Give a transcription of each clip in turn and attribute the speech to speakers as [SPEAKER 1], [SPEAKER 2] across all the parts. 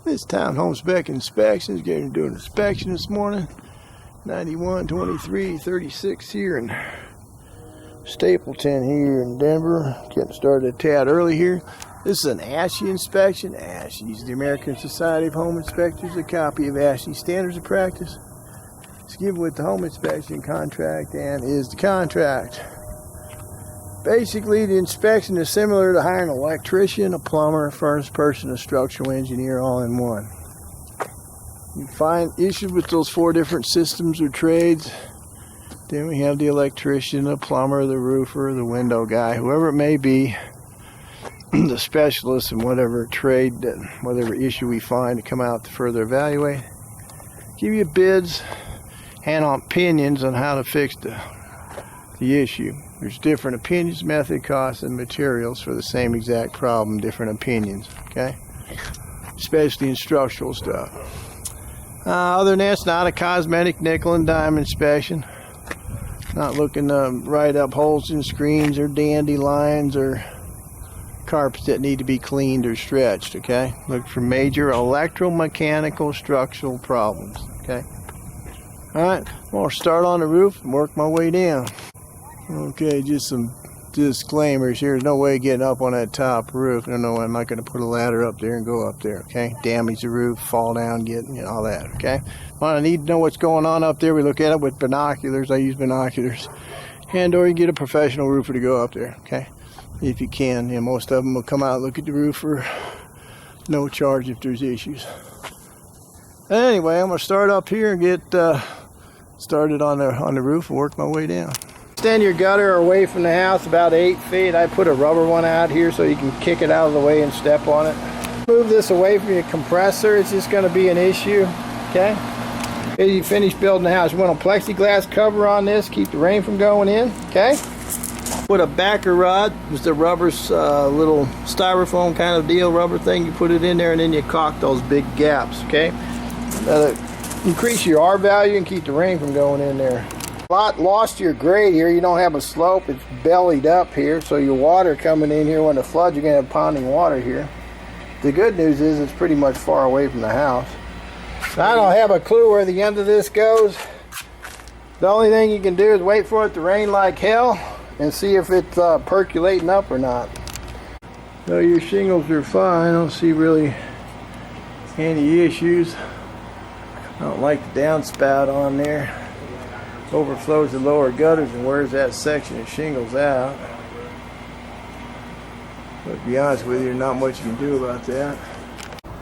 [SPEAKER 1] This Townhome Spec Inspections, getting to do an inspection this morning. 91, 23, 36 here in Stapleton here in Denver. Getting started a tad early here. This is an ASHI inspection. ASHI is the American Society of Home Inspectors. A copy of ASHI Standards of Practice. It's given with the home inspection contract and is the contract. Basically, the inspection is similar to hiring an electrician, a plumber, a furnace person, a structural engineer, all in one. You find issues with those 4 different systems or trades. Then we have the electrician, the plumber, the roofer, the window guy, whoever it may be, the specialist in whatever trade, whatever issue we find to come out to further evaluate. Give you bids, hand-on opinions on how to fix the issue. There's different opinions, method, costs, and materials for the same exact problem, different opinions, okay? Especially in structural stuff. Other than that, it's not a cosmetic nickel and dime inspection. Not looking to write up holes in screens or dandelions or carpets that need to be cleaned or stretched, okay? Look for major electromechanical structural problems, okay? Alright, I'll start on the roof and work my way down. Okay, just some disclaimers here. There's no way getting up on that top roof. No, I'm not going to put a ladder up there and go up there, okay? Damage the roof, fall down, get, all that, okay? Well, I need to know what's going on up there. We look at it with binoculars. I use binoculars. And or you get a professional roofer to go up there, okay? If you can. And most of them will come out and look at the roof for no charge if there's issues. Anyway, I'm going to start up here and get started on the roof and work my way down. Extend your gutter away from the house about 8 feet. I put a rubber one out here so you can kick it out of the way and step on it. Move this away from your compressor. It's just going to be an issue, okay? As you finish building the house, you want a plexiglass cover on this, keep the rain from going in, okay? Put a backer rod, just a rubber little styrofoam kind of deal, rubber thing. You put it in there and then you caulk those big gaps, okay? That'll increase your R value and keep the rain from going in there. Lost your grade here. You don't have a slope. It's bellied up here, so your water coming in here when it floods, you're going to have ponding water here. The good news is it's pretty much far away from the house. I don't have a clue where the end of this goes. The only thing you can do is wait for it to rain like hell and see if it's percolating up or not. So your shingles are fine. I don't see really any issues. I don't like the downspout on there. Overflows the lower gutters and wears that section of shingles out. But to be honest with you, there's not much you can do about that.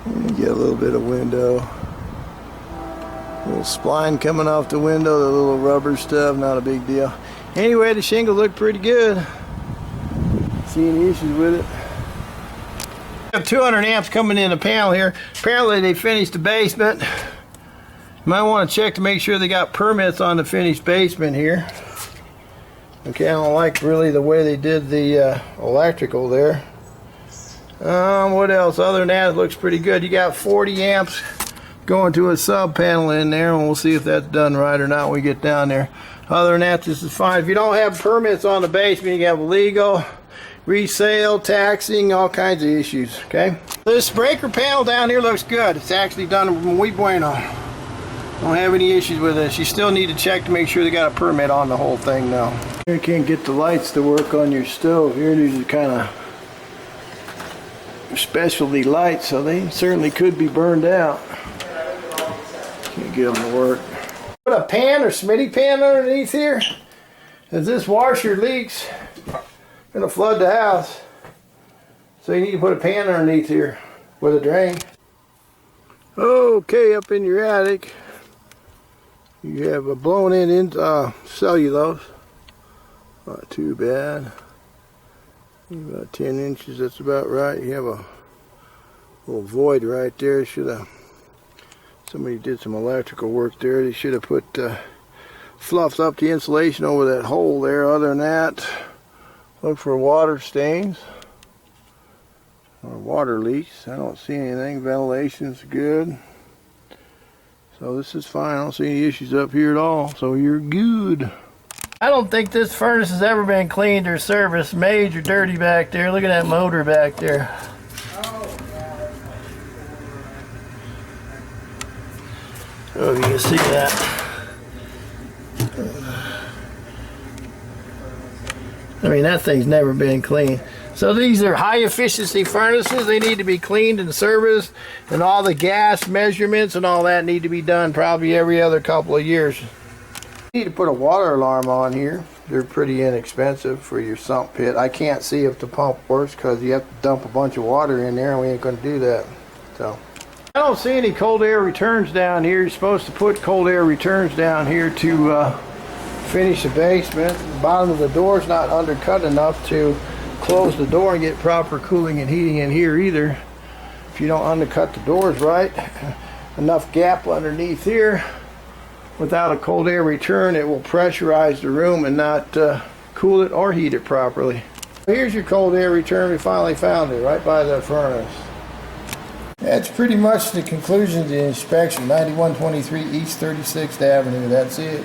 [SPEAKER 1] You get a little bit of window. A little spline coming off the window, the little rubber stuff, not a big deal. Anyway, the shingles look pretty good. See any issues with it? We have 200 amps coming in the panel here. Apparently they finished the basement. You might want to check to make sure they got permits on the finished basement here. Okay, I don't like really the way they did the electrical there. What else? Other than that, it looks pretty good. You got 40 amps going to a sub panel in there, and we'll see if that's done right or not when we get down there. Other than that, this is fine. If you don't have permits on the basement, you have legal, resale, taxing, all kinds of issues, okay? This breaker panel down here looks good. It's actually done muy bueno. Don't have any issues with this. You still need to check to make sure they got a permit on the whole thing now. You can't get the lights to work on your stove here. These are kind of specialty lights, so they certainly could be burned out. Can't get them to work. Put a pan or Smitty pan underneath here. As this washer leaks, gonna flood the house. So you need to put a pan underneath here with a drain. Okay, up in your attic, you have a blown in cellulose. Not too bad. About 10 inches, that's about right. You have a little void right there. Somebody did some electrical work there. They should have put fluffed up the insulation over that hole there. Other than that, look for water stains or water leaks. I don't see anything. Ventilation's good. So this is fine. I don't see any issues up here at all. So you're good. I don't think this furnace has ever been cleaned or serviced. Major dirty back there. Look at that motor back there. Oh, you can see that. I mean, that thing's never been cleaned. So these are high efficiency furnaces. They need to be cleaned and serviced, and all the gas measurements and all that need to be done probably every other couple of years. You need to put a water alarm on here. They're pretty inexpensive for your sump pit. I can't see if the pump works because you have to dump a bunch of water in there, and we ain't going to do that. So I don't see any cold air returns down here. You're supposed to put cold air returns down here to finish the basement. The bottom of the door is not undercut enough to close the door and get proper cooling and heating in here either. If you don't undercut the doors right, enough gap underneath here, without a cold air return, it will pressurize the room and not cool it or heat it properly. Here's your cold air return. We finally found it right by the furnace. That's pretty much the conclusion of the inspection. 9123 East 36th Avenue. That's it.